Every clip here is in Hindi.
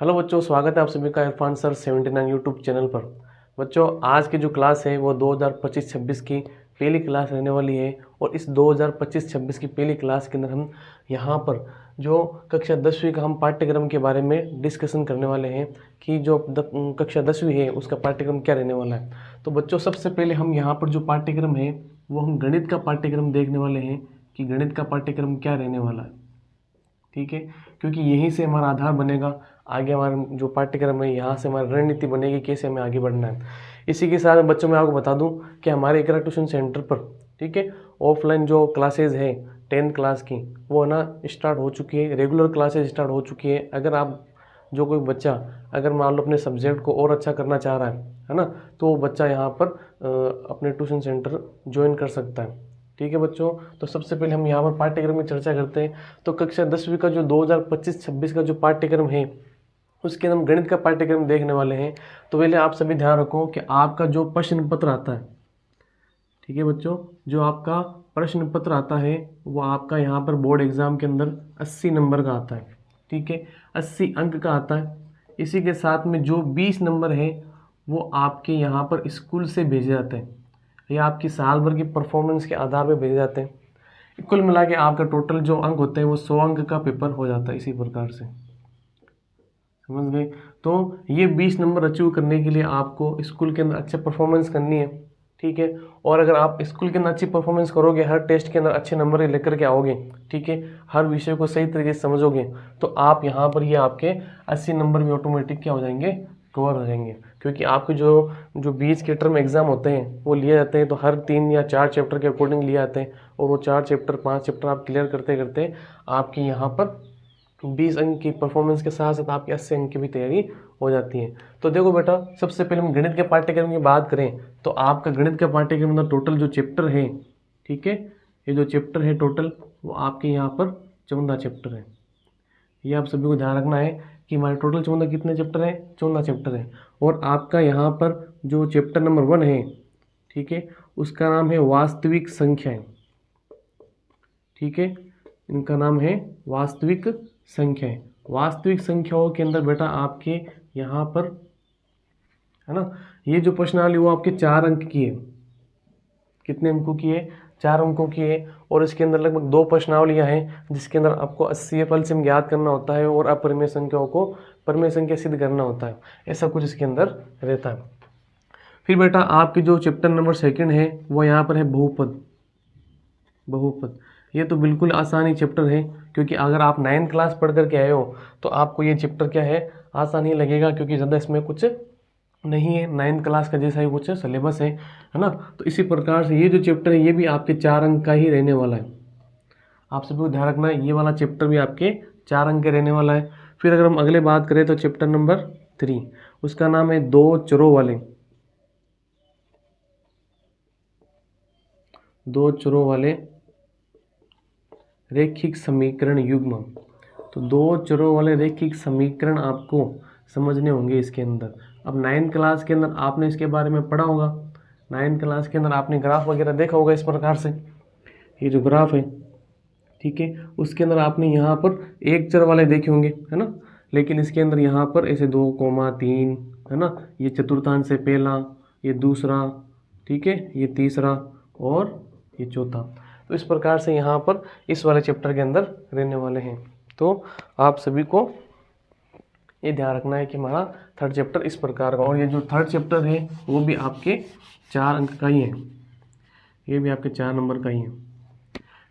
हेलो बच्चों, स्वागत है आप सभी का इरफान सर 79 यूट्यूब चैनल पर। बच्चों, आज की जो क्लास है वो 2025-26 की पहली क्लास रहने वाली है। और इस 2025-26 की पहली क्लास के अंदर हम यहाँ पर जो कक्षा 10वीं का हम पाठ्यक्रम के बारे में डिस्कशन करने वाले हैं कि जो कक्षा 10वीं है उसका पाठ्यक्रम क्या रहने वाला है। तो बच्चों, सबसे पहले हम यहाँ पर जो पाठ्यक्रम है वो हम गणित का पाठ्यक्रम देखने वाले हैं कि गणित का पाठ्यक्रम क्या रहने वाला है। ठीक है, क्योंकि यहीं से हमारा आधार बनेगा आगे, हमारा जो पाठ्यक्रम है यहाँ से हमारी रणनीति बनेगी कैसे हमें आगे बढ़ना है। इसी के साथ बच्चों मैं आपको बता दूं कि हमारे इकरा ट्यूशन सेंटर पर ठीक है ऑफलाइन जो क्लासेज है 10th क्लास की वो ना स्टार्ट हो चुकी है, रेगुलर क्लासेज स्टार्ट हो चुकी है। अगर आप जो कोई बच्चा अगर मान लो अपने सब्जेक्ट को और अच्छा करना चाह रहा है ना, तो वो बच्चा यहाँ पर अपने ट्यूशन सेंटर ज्वाइन कर सकता है। ठीक है बच्चों, तो सबसे पहले हम यहाँ पर पाठ्यक्रम की चर्चा करते हैं। तो कक्षा 10वीं का जो 2025-26 का जो पाठ्यक्रम है उसके अंदर हम गणित का पाठ्यक्रम देखने वाले हैं। तो पहले आप सभी ध्यान रखो कि आपका जो प्रश्न पत्र आता है, ठीक है बच्चों, जो आपका प्रश्न पत्र आता है वो आपका यहाँ पर बोर्ड एग्जाम के अंदर 80 नंबर का आता है। ठीक है, 80 अंक का आता है। इसी के साथ में जो 20 नंबर है वो आपके यहाँ पर स्कूल से भेजे जाते हैं या आपकी साल भर की परफॉर्मेंस के आधार पर भेजे जाते हैं। कुल मिला के आपका टोटल जो अंक होते हैं वो 100 अंक का पेपर हो जाता है। इसी प्रकार से समझ गए। तो ये 20 नंबर अचीव करने के लिए आपको स्कूल के अंदर अच्छे परफॉर्मेंस करनी है। ठीक है, और अगर आप स्कूल के अंदर अच्छी परफॉर्मेंस करोगे, हर टेस्ट के अंदर अच्छे नंबर लेकर के आओगे, ठीक है, हर विषय को सही तरीके से समझोगे, तो आप यहाँ पर ये आपके 80 नंबर भी ऑटोमेटिक क्या हो जाएंगे, कवर हो जाएंगे। क्योंकि आपके जो 20 के टर्म एग्जाम होते हैं वो लिए जाते हैं तो हर 3 या 4 चैप्टर के अकॉर्डिंग लिए जाते हैं। और वो 4 चैप्टर 5 चैप्टर आप क्लियर करते करते आपकी यहाँ पर 20 अंक की परफॉर्मेंस के साथ साथ आपकी 80 अंक की भी तैयारी हो जाती है। तो देखो बेटा, सबसे पहले हम गणित के पाठ्यक्रम की बात करें तो आपका गणित के पाठ्यक्रम में टोटल जो चैप्टर है, ठीक है, ये जो चैप्टर है टोटल वो आपके यहाँ पर 14 चैप्टर है। ये आप सभी को ध्यान रखना है कि हमारे टोटल 14 कितने चैप्टर हैं, 14 चैप्टर है। और आपका यहाँ पर जो चैप्टर नंबर 1 है, ठीक है, उसका नाम है वास्तविक संख्याएं। ठीक है, इनका नाम है वास्तविक संख्याएं। वास्तविक संख्याओं के अंदर बेटा आपके यहाँ पर है ना, ये जो प्रश्नावली वो आपके 4 अंक की है। कितने अंकों की है, 4 अंकों की है। और इसके अंदर लगभग 2 प्रश्नावलियाँ हैं जिसके अंदर आपको 80 एलसीएम ज्ञात करना होता है और अपरिमेय संख्याओं को परिमेय संख्या सिद्ध करना होता है। ऐसा कुछ इसके अंदर रहता है। फिर बेटा आपके जो चैप्टर नंबर 2 है वो यहाँ पर है बहुपद। बहुपद ये तो बिल्कुल आसानी चैप्टर है, क्योंकि अगर आप 9th क्लास पढ़ करके आए हो तो आपको ये चैप्टर क्या है, आसान ही लगेगा, क्योंकि ज़्यादा इसमें कुछ नहीं है, 9th क्लास का जैसा ही कुछ सिलेबस है ना। तो इसी प्रकार से ये जो चैप्टर है ये भी आपके 4 अंक का ही रहने वाला है। आप सभी को ध्यान रखना है, ये वाला चैप्टर भी आपके 4 अंक के रहने वाला है। फिर अगर हम अगले बात करें तो चैप्टर नंबर 3, उसका नाम है 2 चरों वाले, 2 चरों वाले रैखिक समीकरण युग्म। तो 2 चरों वाले रैखिक समीकरण आपको समझने होंगे इसके अंदर। अब 9th क्लास के अंदर आपने इसके बारे में पढ़ा होगा, 9th क्लास के अंदर आपने ग्राफ वगैरह देखा होगा इस प्रकार से। ये जो ग्राफ है, ठीक है, उसके अंदर आपने यहाँ पर 1 चर वाले देखे होंगे, है ना। लेकिन इसके अंदर यहाँ पर ऐसे 2,3 है ना, ये चतुर्थांश से पहला, ये दूसरा, ठीक है, ये तीसरा और ये चौथा। तो इस प्रकार से यहाँ पर इस वाले चैप्टर के अंदर रहने वाले हैं। तो आप सभी को ये ध्यान रखना है कि हमारा 3rd चैप्टर इस प्रकार का, और ये जो 3rd चैप्टर है वो भी आपके 4 अंक का ही है, ये भी आपके 4 नंबर का ही है।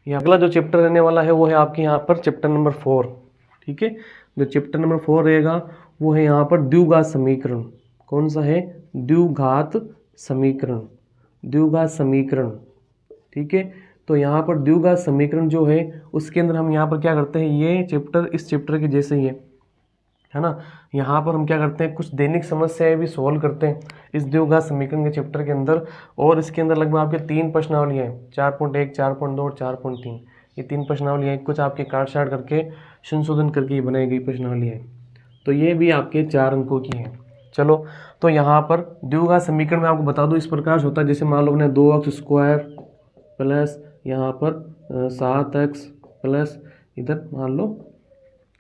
ये अगला जो चैप्टर रहने वाला है वो है आपके यहाँ पर चैप्टर नंबर 4। ठीक है, जो चैप्टर नंबर 4 रहेगा वो है यहाँ पर द्विघात समीकरण। कौन सा है, द्विघात समीकरण, द्विघात समीकरण। ठीक है, तो यहाँ पर द्विघात समीकरण जो है उसके अंदर हम यहाँ पर क्या करते हैं, ये चैप्टर इस चैप्टर के जैसे ही है ना। यहाँ पर हम क्या करते हैं, कुछ दैनिक समस्याएं भी सॉल्व करते हैं इस द्विघात समीकरण के चैप्टर के अंदर। और इसके अंदर लगभग आपके 3 प्रश्नावलियाँ हैं, 4.1, 4.2 और 4.3। ये 3 प्रश्नावलियाँ कुछ आपके काट छाट करके संशोधन करके बनाई गई प्रश्नावलियाँ। तो ये भी आपके 4 अंकों की हैं। चलो, तो यहाँ पर द्विघात समीकरण में आपको बता दूँ इस प्रकार से होता है, जैसे मान लो अपने 2x² प्लस यहाँ पर 7x प्लस इधर मान लो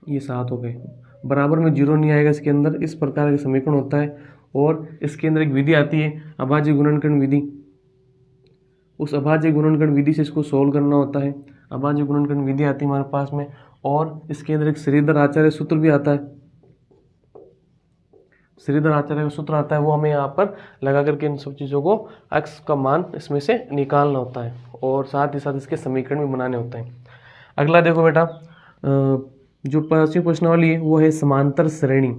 ये 7 हो गए, बराबर में 0 नहीं आएगा इसके अंदर। इस प्रकार का समीकरण होता है। और इसके अंदर एक विधि आती है अभाज्य गुणनखंड विधि। उस अभाज्य गुणनखंड विधि से इसको सोल्व करना होता है। अभाज्य गुणनखंड विधि आती है हमारे पास में, और इसके अंदर एक श्रीधर आचार्य सूत्र भी आता है। श्रीधर आचार्य का सूत्र आता है, वो हमें यहाँ पर लगा करके इन सब चीज़ों को x का मान इसमें से निकालना होता है, और साथ ही साथ इसके समीकरण भी बनाने होते हैं। अगला देखो बेटा, जो पांचवी प्रश्नावली है वो है समांतर श्रेणी।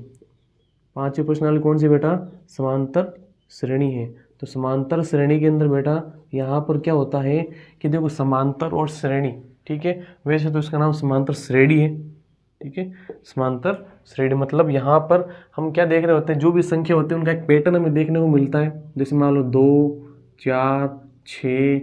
पांचवी प्रश्नावली कौन सी बेटा? समांतर श्रेणी है। तो समांतर श्रेणी के अंदर बेटा यहाँ पर क्या होता है कि देखो समांतर और श्रेणी, ठीक है, वैसे तो इसका नाम समांतर श्रेणी है, ठीक है, समांतर श्रेणी मतलब यहाँ पर हम क्या देख रहे होते हैं, जो भी संख्या होती है उनका एक पैटर्न हमें देखने को मिलता है। जैसे मान लो 2, 4, 6,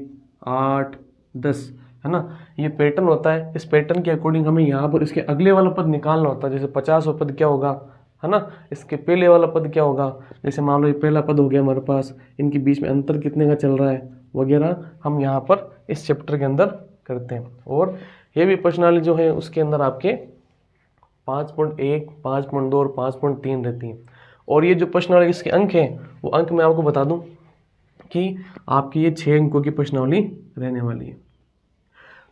8, 10, है ना, ये पैटर्न होता है। इस पैटर्न के अकॉर्डिंग हमें यहाँ पर इसके अगले वाला पद निकालना होता है। जैसे 50वां पद क्या होगा, है ना, इसके पहले वाला पद क्या होगा। जैसे मान लो ये पहला पद हो गया हमारे पास, इनके बीच में अंतर कितने का चल रहा है वगैरह हम यहाँ पर इस चैप्टर के अंदर करते हैं। और ये भी प्रश्नावली जो है उसके अंदर आपके 5.1, 5.2 और 5.3 रहती हैं। और ये जो प्रश्नावली इसके अंक हैं वो अंक मैं आपको बता दूं कि आपकी ये 6 अंकों की प्रश्नावली रहने वाली है।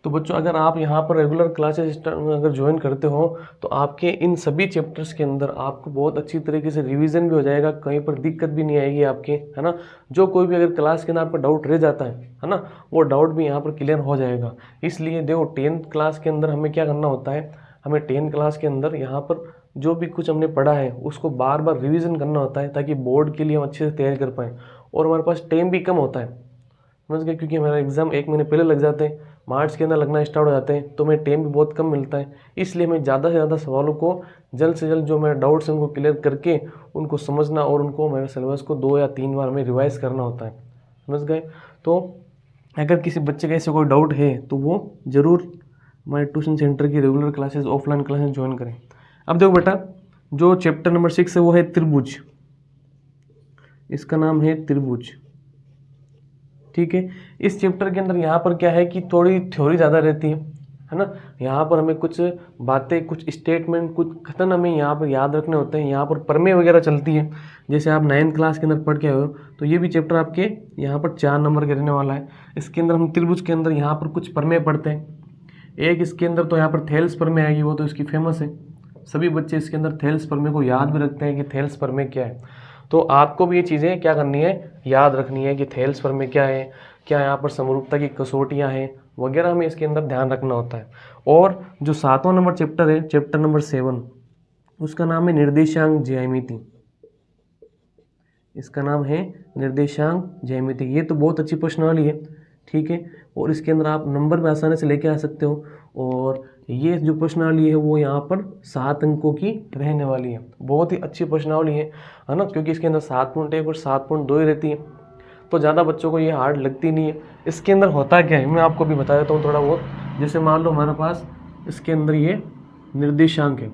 तो बच्चों अगर आप यहाँ पर रेगुलर क्लासेस अगर ज्वाइन करते हो तो आपके इन सभी चैप्टर्स के अंदर आपको बहुत अच्छी तरीके से रिवीजन भी हो जाएगा, कहीं पर दिक्कत भी नहीं आएगी आपके, है ना। जो कोई भी अगर क्लास के अंदर आपका डाउट रह जाता है ना, वो डाउट भी यहाँ पर क्लियर हो जाएगा। इसलिए देखो 10th क्लास के अंदर हमें क्या करना होता है, हमें 10th क्लास के अंदर यहाँ पर जो भी कुछ हमने पढ़ा है उसको बार बार रिविज़न करना होता है, ताकि बोर्ड के लिए हम अच्छे से तैयारी कर पाएँ। और हमारे पास टाइम भी कम होता है, समझ गए, क्योंकि हमारा एग्ज़ाम 1 महीने पहले लग जाते हैं, मार्च के अंदर लगना स्टार्ट हो जाते हैं, तो हमें टाइम भी बहुत कम मिलता है। इसलिए हमें ज़्यादा से ज़्यादा सवालों को जल्द से जल्द जो मेरे डाउट्स हैं उनको क्लियर करके उनको समझना और उनको मेरे सिलेबस को 2 या 3 बार हमें रिवाइज़ करना होता है, समझ गए। तो अगर किसी बच्चे का ऐसे कोई डाउट है तो वो ज़रूर हमारे ट्यूशन सेंटर की regular classes, offline classes join करें। अब देखो बेटा, जो चैप्टर नंबर 6 है वो है त्रिभुज। इसका नाम है त्रिभुज, ठीक है। इस चैप्टर के अंदर यहाँ पर क्या है कि थोड़ी थ्योरी ज़्यादा रहती है ना। यहाँ पर हमें कुछ बातें, कुछ स्टेटमेंट, कुछ कथन हमें यहाँ पर याद रखने होते हैं। यहाँ पर प्रमेय वगैरह चलती है, जैसे आप 9th क्लास के अंदर पढ़ के आए हो, तो ये भी चैप्टर आपके यहाँ पर 4 नंबर के रहने वाला है। इसके अंदर हम त्रिभुज के अंदर यहाँ पर कुछ प्रमेय पढ़ते हैं। एक इसके अंदर तो यहाँ पर थेल्स प्रमेय आएगी, वो तो इसकी फेमस है, सभी बच्चे इसके अंदर थेल्स प्रमेय को याद भी रखते हैं कि थेल्स प्रमेय क्या है। तो आपको भी ये चीज़ें क्या करनी है, याद रखनी है कि थेल्स प्रमेय क्या है, क्या यहाँ पर समरूपता की कसौटियाँ हैं वगैरह, हमें इसके अंदर ध्यान रखना होता है। और जो 7वां नंबर चैप्टर है, चैप्टर नंबर 7, उसका नाम है निर्देशांक ज्यामिति। इसका नाम है निर्देशांक ज्यामिति। ये तो बहुत अच्छी प्रश्नावली है, ठीक है, और इसके अंदर आप नंबर भी आसानी से लेके आ सकते हो। और ये जो प्रश्नावली है वो यहाँ पर 7 अंकों की रहने वाली है। बहुत ही अच्छी प्रश्नावली है ना, क्योंकि इसके अंदर 7.1 और 7.2 ही रहती है, तो ज़्यादा बच्चों को ये हार्ड लगती नहीं है। इसके अंदर होता क्या है मैं आपको भी बता देता हूँ थोड़ा बहुत। जैसे मान लो हमारे पास इसके अंदर ये निर्देशांक है,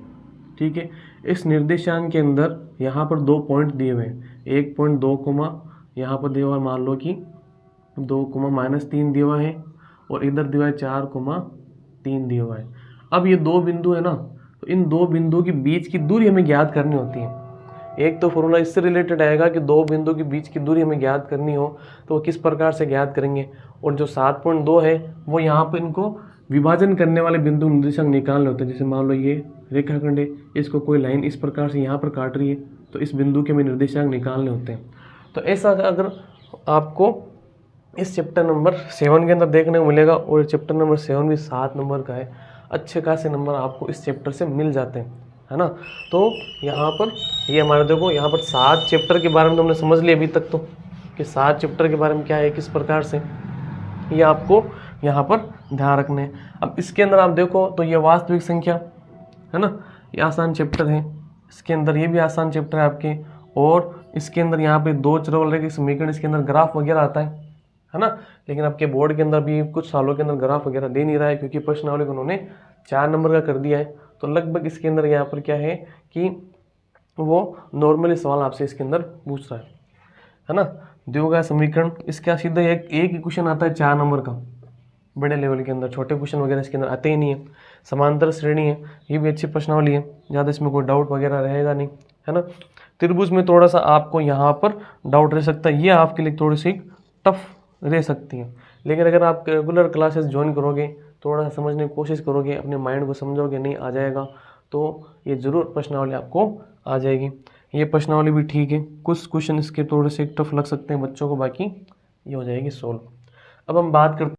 ठीक है। इस निर्देशांक के अंदर यहाँ पर 2 पॉइंट दिए हुए हैं, 1.2 यहाँ पर दिया हुआ है, मान लो कि 2,-3 दिया हुआ है, और इधर दिया है 4,3 दिया हुआ है। अब ये 2 बिंदु है ना, तो इन 2 बिंदुओं के बीच की दूरी हमें ज्ञात करनी होती है। एक तो फॉर्मूला इससे रिलेटेड आएगा कि 2 बिंदु के बीच की दूरी हमें ज्ञात करनी हो तो वो किस प्रकार से ज्ञात करेंगे। और जो 7.2 है वो यहाँ पर इनको विभाजन करने वाले बिंदु निर्देशांक निकालने होते हैं। जैसे मान लो ये रेखाखंड है, इसको कोई लाइन इस प्रकार से यहाँ पर काट रही है, तो इस बिंदु के हमें निर्देशांक निकालने होते हैं। तो ऐसा अगर आपको इस चैप्टर नंबर 7 के अंदर देखने को मिलेगा, और चैप्टर नंबर 7 भी 7 नंबर का है, अच्छे खासे नंबर आपको इस चैप्टर से मिल जाते हैं, है ना। तो यहाँ पर ये हमारे देखो यहाँ पर 7 चैप्टर के बारे में तो हमने समझ लिया अभी तक, तो कि 7 चैप्टर के बारे में क्या है, किस प्रकार से, ये आपको यहाँ पर ध्यान रखना है। अब इसके अंदर आप देखो तो ये वास्तविक संख्या है ना, ये आसान चैप्टर है। इसके अंदर ये भी आसान चैप्टर है आपके, और इसके अंदर यहाँ पे 2 चरों वाले के समीकरण, इसके अंदर ग्राफ वगैरह आता है ना। लेकिन आपके बोर्ड के अंदर भी कुछ सालों के अंदर ग्राफ वगैरह दे नहीं रहा है, क्योंकि प्रश्नावली को उन्होंने 4 नंबर का कर दिया है। तो लगभग इसके अंदर यहाँ पर क्या है कि वो नॉर्मली सवाल आपसे इसके अंदर पूछ रहा है ना। दिया गया समीकरण, इसका सीधा एक ही क्वेश्चन आता है 4 नंबर का, बड़े लेवल के अंदर, छोटे क्वेश्चन वगैरह इसके अंदर आते ही नहीं है। समांतर श्रेणी है, ये भी अच्छी प्रश्नावली है, ज़्यादा इसमें कोई डाउट वगैरह रहेगा नहीं, है ना। त्रिभुज में थोड़ा सा आपको यहाँ पर डाउट रह सकता है, ये आपके लिए थोड़ी सी टफ रह सकती है, लेकिन अगर आप रेगुलर क्लासेस ज्वाइन करोगे, थोड़ा सा समझने की कोशिश करोगे, अपने माइंड को समझोगे, नहीं आ जाएगा तो ये ज़रूर प्रश्नावली आपको आ जाएगी। ये प्रश्नावली भी ठीक है, कुछ क्वेश्चन इसके थोड़े से टफ लग सकते हैं बच्चों को, बाकी ये हो जाएगी सोल्व। अब हम बात करते,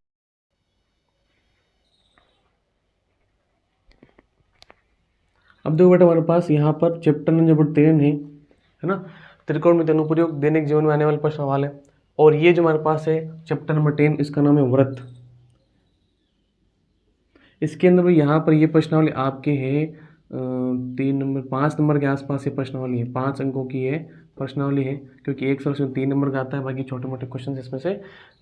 अब देखो बेटा हमारे पास यहाँ पर चैप्टर नंबर 13 है ना, त्रिकोणमिति अनुप्रयोग दैनिक जीवन में आने वाले प्रश्न सवाल है। और ये जो हमारे पास है चैप्टर नंबर 10, इसका नाम है व्रत। इसके अंदर भी यहाँ पर ये प्रश्नावली आपके है 5 नंबर के आसपास ये प्रश्नावली है, 5 अंकों की है प्रश्नावली है, क्योंकि एक सवाल में 3 नंबर का आता है, बाकी छोटे मोटे क्वेश्चन इसमें से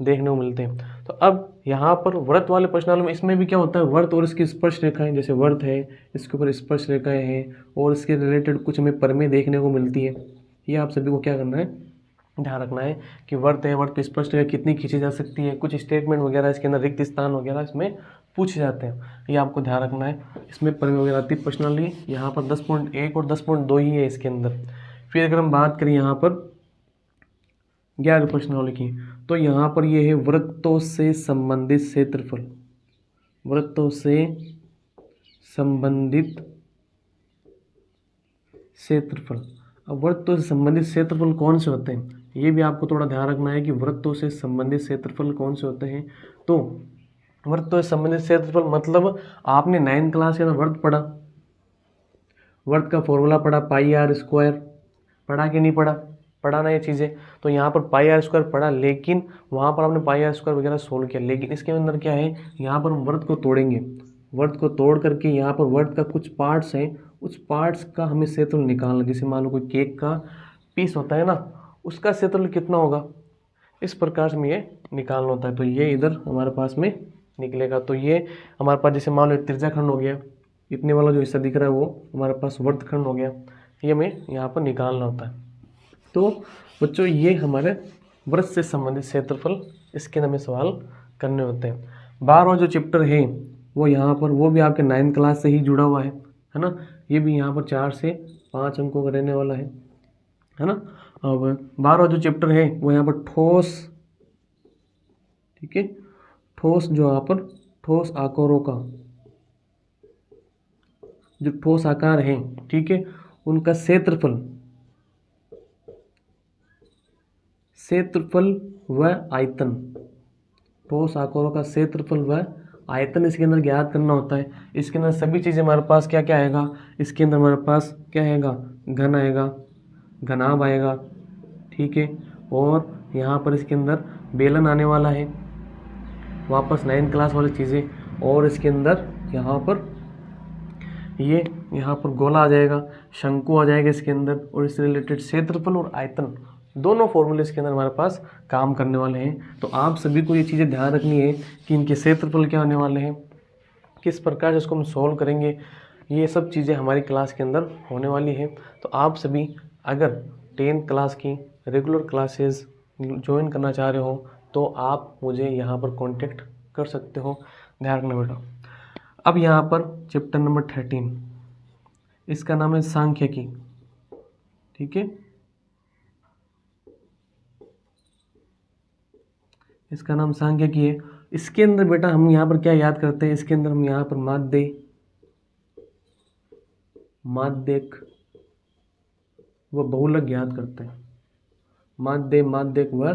देखने को मिलते हैं। तो अब यहाँ पर व्रत वाले प्रश्नावली में इसमें भी क्या होता है, व्रत और इसकी स्पर्श रेखाएं, जैसे व्रत है इसके ऊपर स्पर्श रेखाएं हैं और इसके रिलेटेड कुछ हमें परमें देखने को मिलती है। ये आप सभी को क्या करना है, ध्यान रखना है कि व्रत है, व्रत पे स्पष्ट रेखा कितनी खींची जा सकती है, कुछ स्टेटमेंट वगैरह इसके अंदर रिक्त स्थान वगैरह इसमें पूछे जाते हैं, ये आपको ध्यान रखना है। इसमें परमें वगैरह आती पर्सनली, यहाँ पर 10.1 और 10.2 ही है इसके अंदर। फिर अगर हम बात करें यहाँ पर 11 प्रश्नावली की, तो यहाँ पर ये है वृत्तों से संबंधित क्षेत्रफल, वृत्तों से संबंधित क्षेत्रफल। अब वृत्तों से संबंधित क्षेत्रफल कौन से होते हैं, ये भी आपको थोड़ा ध्यान रखना है कि वृत्तों से संबंधित क्षेत्रफल कौन से होते हैं। तो वृत्तों से संबंधित क्षेत्रफल मतलब आपने 9th क्लास के अंदर वृत्त पढ़ा, वृत्त का फॉर्मूला पढ़ा, पाई आर स्क्वायर, पढ़ा कि नहीं पढ़ा, पढ़ा ना ये चीज़ें। तो यहाँ पर पाई आर स्क्वायर पढ़ा, लेकिन वहाँ पर आपने पाई आर स्क्वायर वगैरह सोल्व किया, लेकिन इसके अंदर क्या है, यहाँ पर हम वृत्त को तोड़ेंगे, वृत्त को तोड़ करके यहाँ पर वृत्त का कुछ पार्ट्स हैं, उस पार्ट्स का हमें क्षेत्रफल निकालना। जैसे मान लो कोई केक का पीस होता है ना, उसका क्षेत्रफल कितना होगा, इस प्रकार से हमें ये निकालना होता है। तो ये इधर हमारे पास में निकलेगा। तो ये हमारे पास जैसे मान लो त्रिज्या खंड हो गया, इतने वाला जो हिस्सा दिख रहा है वो हमारे पास वृत्तखंड हो गया, ये हमें यहाँ पर निकालना होता है। तो बच्चों ये हमारे वृत्त से संबंधित क्षेत्रफल इसके हमें सवाल करने होते हैं। 12वां जो चैप्टर है वो यहाँ पर, वो भी आपके 9th क्लास से ही जुड़ा हुआ है ना। ये भी यहाँ पर 4 से 5 अंकों का रहने वाला है ना। अब 12वां जो चैप्टर है वो यहाँ पर ठोस, ठीक है, ठोस जो यहाँ पर ठोस आकारों का, जो ठोस आकार हैं, ठीक है, उनका क्षेत्रफल, क्षेत्रफल व आयतन, ठोस आकारों का क्षेत्रफल व आयतन इसके अंदर ज्ञात करना होता है। इसके अंदर सभी चीज़ें हमारे पास क्या क्या आएगा, इसके अंदर हमारे पास क्या आएगा, घन आएगा, घनाभ आएगा, ठीक है, और यहाँ पर इसके अंदर बेलन आने वाला है, वापस 9th क्लास वाली चीज़ें, और इसके अंदर यहाँ पर ये यहाँ पर गोला आ जाएगा, शंकु आ जाएगा इसके अंदर, और इससे रिलेटेड क्षेत्रफल और आयतन दोनों फॉर्मूले इसके अंदर हमारे पास काम करने वाले हैं। तो आप सभी को ये चीज़ें ध्यान रखनी है कि इनके क्षेत्रफल क्या होने वाले हैं, किस प्रकार से इसको हम सॉल्व करेंगे, ये सब चीज़ें हमारी क्लास के अंदर होने वाली है। तो आप सभी अगर 10th क्लास की रेगुलर क्लासेस ज्वाइन करना चाह रहे हो तो आप मुझे यहाँ पर कांटेक्ट कर सकते हो, ध्यान रखना बेटा। अब यहाँ पर चैप्टर नंबर 13, इसका नाम है सांख्यिकी, ठीक है, इसका नाम सांख्यिकी है। इसके अंदर बेटा हम यहाँ पर क्या याद करते हैं, इसके अंदर हम यहाँ पर माध्य, माध्यक व बहुलक याद करते हैं, माध्य, माध्यक व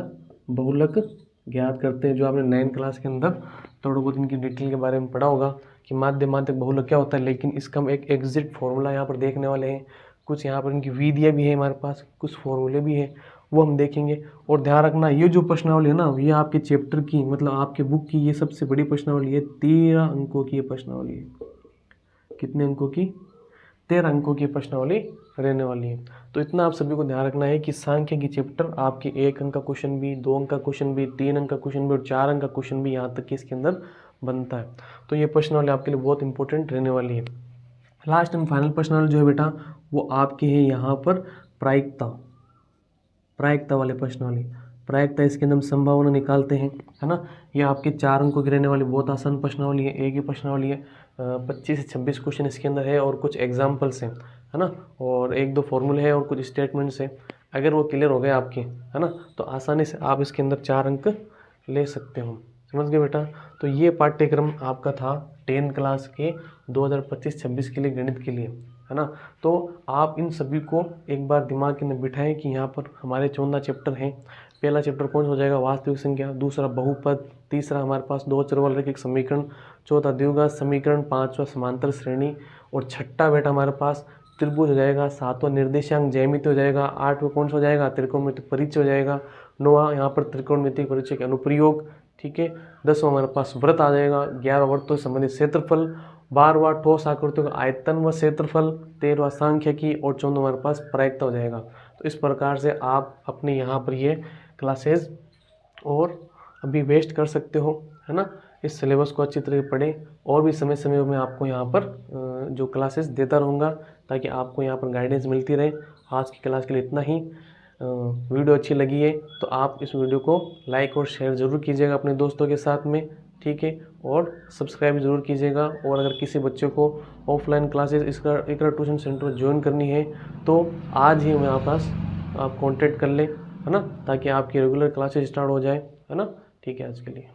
बहुलक ज्ञात करते हैं। जो आपने 9th क्लास के अंदर थोड़ा बहुत इनकी डिटेल के बारे में पढ़ा होगा कि माध्य, माध्यक, बहुलक क्या होता है, लेकिन इसका हम एक एग्जैक्ट फॉर्मूला यहाँ पर देखने वाले हैं। कुछ यहाँ पर इनकी विधियाँ भी है हमारे पास, कुछ फॉर्मूले भी हैं, वो हम देखेंगे। और ध्यान रखना ये जो प्रश्नावली है ना, ये आपके चैप्टर की, मतलब आपके बुक की ये सबसे बड़ी प्रश्नावली है। 13 अंकों की ये प्रश्नावली है। कितने अंकों की, 13 अंकों की प्रश्नावली रहने वाली है। तो इतना आप सभी को ध्यान रखना है कि सांख्यिकी चैप्टर आपके 1 अंक का क्वेश्चन भी, 2 अंक का क्वेश्चन भी, 3 अंक का क्वेश्चन भी और 4 अंक का क्वेश्चन भी यहाँ तक कि इसके अंदर बनता है। तो ये प्रश्नावली आपके लिए बहुत इंपॉर्टेंट रहने वाली है। लास्ट एंड फाइनल प्रश्नावली जो है बेटा वो आपकी है यहाँ पर प्रायिकता, प्रायिकता वाले प्रश्नावली। प्रायिकता इसके अंदर हम संभावना निकालते हैं, है ना। ये आपके 4 अंकों की रहने वाली बहुत आसान प्रश्नावली है, एक ही प्रश्नावली है। 25 से 26 क्वेश्चन इसके अंदर है और कुछ एग्जाम्पल्स हैं, है ना, और 1-2 फॉर्मूले हैं और कुछ स्टेटमेंट्स हैं। अगर वो क्लियर हो गए आपके, है ना, तो आसानी से आप इसके अंदर 4 अंक ले सकते हो। समझ गए बेटा। तो ये पाठ्यक्रम आपका था 10 क्लास के 2025-26 के लिए, गणित के लिए, है ना। तो आप इन सभी को एक बार दिमाग के अंदर बिठाएं कि यहाँ पर हमारे 14 चैप्टर हैं। पहला चैप्टर कौन सा हो जाएगा, वास्तविक संख्या, दूसरा बहुपद, तीसरा हमारे पास 2 चर वाला रैखिक समीकरण, चौथा द्विघात समीकरण, पांचवा समांतर श्रेणी, और छठा बेटा हमारे पास त्रिभुज हो जाएगा, सातवां निर्देशांक ज्यामिति हो जाएगा, आठवां कौन सा हो जाएगा, त्रिकोणमिति परिचय हो जाएगा, नौवां यहाँ पर त्रिकोणमिति परिचय के अनुप्रयोग, ठीक है। 10वां हमारे पास वृत्त आ जाएगा, 11वां वृत्तों से संबंधित क्षेत्रफल, 12वां ठोस आकृतियों का आयतन व क्षेत्रफल, 13वां सांख्यिकी, और 14वां हमारे पास प्रायिकता हो जाएगा। तो इस प्रकार से आप अपने यहाँ पर ये क्लासेस और अभी वेस्ट कर सकते हो, है ना। इस सिलेबस को अच्छी तरह पढ़ें और भी समय समय में आपको यहाँ पर जो क्लासेस देता रहूँगा ताकि आपको यहाँ पर गाइडेंस मिलती रहे। आज की क्लास के लिए इतना ही। वीडियो अच्छी लगी है तो आप इस वीडियो को लाइक और शेयर ज़रूर कीजिएगा अपने दोस्तों के साथ में, ठीक है, और सब्सक्राइब ज़रूर कीजिएगा। और अगर किसी बच्चे को ऑफलाइन क्लासेस इसका इकरा ट्यूशन सेंटर ज्वाइन करनी है तो आज ही मेरे पास आप कांटेक्ट कर लें, है ना, ताकि आपकी रेगुलर क्लासेस स्टार्ट हो जाए, है ना। ठीक है आज के लिए।